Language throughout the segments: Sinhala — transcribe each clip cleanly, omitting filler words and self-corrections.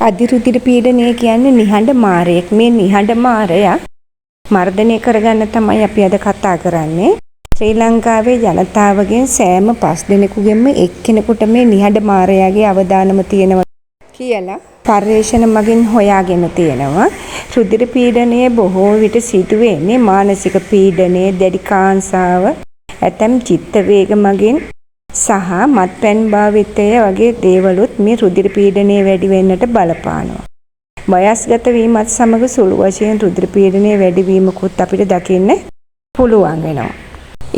අධිරුධිර පීඩනය කියන්නේ නිහඬ මාරයෙක්. මේ නිහඬ මාරයා මර්ධනය කරගන්න තමයි අපි අද කතා කරන්නේ. ශ්‍රී ලංකාවේ ජනතාවගෙන් සෑම 5 දෙනෙකුගෙන්ම එක්කෙනෙකුට මේ නිහඬ මාරයාගේ අවදානම තියෙනවා කියලා පර්යේෂණ මගින් හොයාගෙන තියෙනවා. රුධිර පීඩනය බොහෝ විට සිදුවෙන්නේ මානසික පීඩනය, දැඩි කාංසාව, ඇතැම් චිත්ත වේග මගින් සහ මත්පැන් භාවිතය වගේ දේවලුත් මේ රුධිර පීඩනය වැඩි වෙන්නට බලපානවා. වයස්ගත වීමත් සමග සුළු වශයෙන් රුධිර පීඩනය වැඩි වීමකුත් අපිට දකින්න පුළුවන් වෙනවා.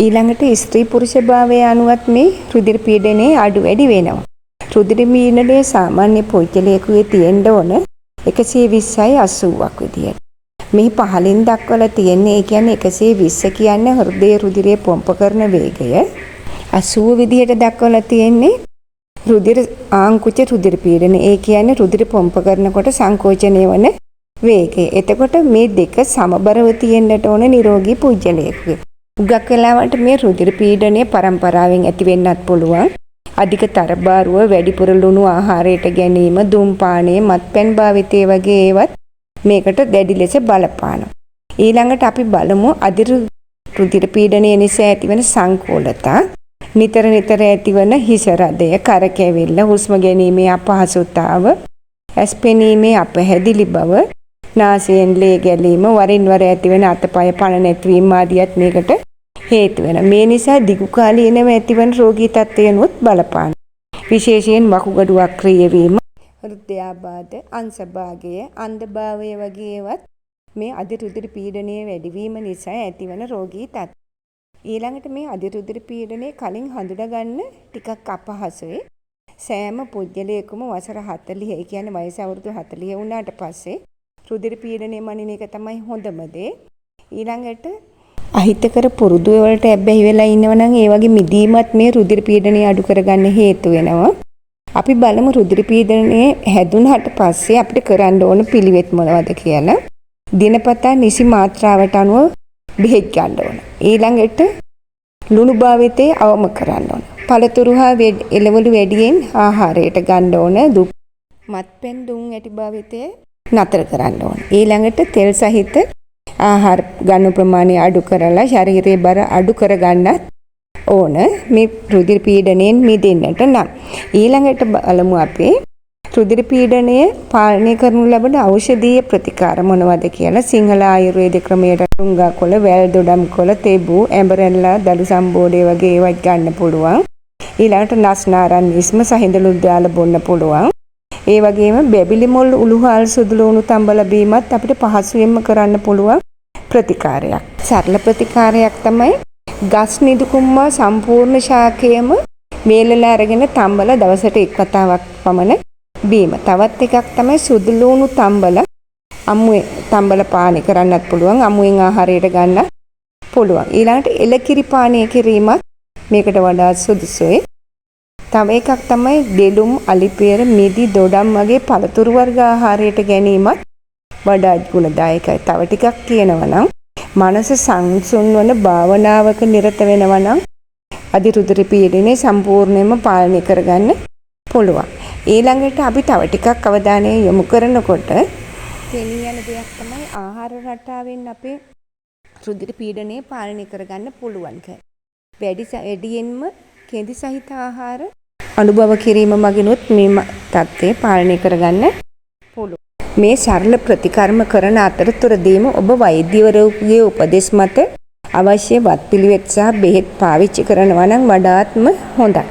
ඊළඟට ස්ත්‍රී පුරුෂ භාවය අනුවත් මේ රුධිර පීඩනය අඩු වැඩි වෙනවා. රුධිර පීඩනයේ සාමාන්‍ය පුද්ගලයෙකුගේ තියෙන්න ඕන 120යි 80ක් විදියට. මේ පහලින් දක්වලා තියෙන්නේ ඒ කියන්නේ 120 කියන්නේ හෘදයේ රුධිරය පොම්ප කරන වේගය. 80 විදියට දක්වලා තියෙන්නේ රුධිර ආංකුච රුධිර පීඩනය. ඒ කියන්නේ රුධිර පොම්ප කරනකොට සංකෝචනය වන වේගය. එතකොට මේ දෙක සමබරව තියෙන්නට ඕන නිරෝගී පුද්ගලයෙකුගේ. උගක් වෙලාවට මේ රුධිර පීඩනය පරම්පරාවෙන් ඇති වෙන්නත් පුළුවන්. අධික තරබාරුව, වැඩිපුර ලුණු ආහාරයට ගැනීම, ධූම්පානය, මත්පැන් භාවිතය වගේ ඒවත් මේකට දැඩි ලෙස බලපානවා. ඊළඟට අපි බලමු අධිරුධිර පීඩනය නිසා ඇතිවන සංකෝලතා. නිතර ඇතිවන හිස රදය, කරකැවිල්ල, හුස්ම ගැනීමේ අපහසුතාව, ඇස් පෙනීමේ අපහැදිලි බව, නාසයෙන් ලේ ගැලීම, වරින් වර ඇතිවන අතපය පණ නැතිවීම ආදියත් මේකට හේතු වෙනවා. මේ නිසා දිගු කාලීනව ඇතිවන රෝගී තත්ත්වයන්ොත් බලපාන. විශේෂයෙන් වකුගඩු අක්‍රිය වීම, හෘදයාබාධ, අංශභාගය, අන්ධභාවය වගේ ඒවත් මේ අධිරුධිර පීඩනය වැඩිවීම නිසා ඇතිවන රෝගී තත්ත්ව. ඊළඟට මේ අධිරුධිර පීඩනය කලින් හඳුනාගන්න ටිකක් අපහසුයි. සෑම පුද්ගලයෙකුම වසර 40, ඒ කියන්නේ වයස අවුරුදු 40 වුණාට පස්සේ රුධිර පීඩනය මනින එක තමයි හොඳම දේ. ඊළඟට අහිතකර පුරුදු වලට ඇබ්බැහි වෙලා ඉන්නවනම් ඒ වගේ මිදීමත් මේ රුධිර පීඩනය අඩු කරගන්න හේතු වෙනවා. අපි බලමු රුධිර පීඩනය හැදුනහට පස්සේ අපිට කරන්න ඕන පිළිවෙත් මොනවද කියලා. දිනපතා නිසි මාත්‍රාවට අනුව බෙහෙත් ගන්න ඕන. ඊළඟට ලුණු භාවිතය අවම කරන්න ඕන. පළතුරු හා එළවලු වැඩියෙන් ආහාරයට ගන්න ඕන. මත්පැන් දුම් ඇටි භාවිතය නතර කරන්න ඕන. ඊළඟට තෙල් සහිත ආහාර ගන්න ප්‍රමාණය අඩු කරලා ශරීරයේ බර අඩු කරගන්නත් ඕන මේ රුධිර පීඩනයෙන් මිදෙන්නට නම්. ඊළඟට බලමු අපි රුධිර පීඩනය පාලනය කරනු ලබන ඖෂධීය ප්‍රතිකාර මොනවද කියලා. සිංහල ආයුර්වේද ක්‍රමයට රුංගා කොළ, වැල් දොඩම් කොළ, තෙබු, ඇඹරැල්ලා, දළු සම්බෝධය වගේ ඒවත් ගන්න පුළුවන්. ඊළඟට නස්නාරන් විස්ම සහිඳලු දාලා බොන්න පුළුවන්. ඒ වගේම බැබිලි මොල් උළුහාල් සුදුලුණු තම්බල බීමත් අපිට පහසුවෙන්ම කරන්න පුළුවන් ප්‍රතිකාරයක්. සරල ප්‍රතිකාරයක් තමයි ගස් නිදුකුම්මා සම්පූර්ණ ශාකයම මේලලා අරගෙන තම්බල දවසට එක් වතාවක් පමණ බීම. තවත් එකක් තමයි සුදුලුණු තම්බල අමුවේ තම්බල පානය කරන්නත් පුළුවන්. අමුවෙන් ආහාරයට ගන්න පුළුවන්. ඊළඟට එලකිරි පානය කිරීමත් මේකට වඩා සුදුසුයි. තව එකක් තමයි දෙළුම්, අලිපේර, මිදි, දොඩම් වගේ පළතුරු වර්ග ආහාරයට ගැනීමත් වඩා ගුණදායකයි. තව ටිකක් කියනවා නම් මනස සංසුන් වන භාවනාවක නිරත වෙනවා නම් අධිරුධිර පීඩනය සම්පූර්ණයෙන්ම පාලනය කරගන්න පුළුවන්. ඊළඟට අපි තව ටිකක් අවධානය යොමු කරනකොට තේනිය යන දෙයක් තමයි ආහාර රටාවෙන් අපේ රුධිර පීඩනය පාලනය කරගන්න පුළුවන්. වැඩියෙන්ම කෙඳි සහිත ආහාර අනුභව කිරීම මගිනුත් මේ තත්ත්වය පාලනය කරගන්න පුළුවන්. මේ සරල ප්‍රතිකර්ම කරන අතරතුරදීම ඔබ වෛද්‍යවරයෙකුගේ උපදෙස් මත අවශ්‍ය වත් පිළිවෙත් සහ බෙහෙත් පාවිච්චි කරනවා නම් වඩාත්ම හොඳයි.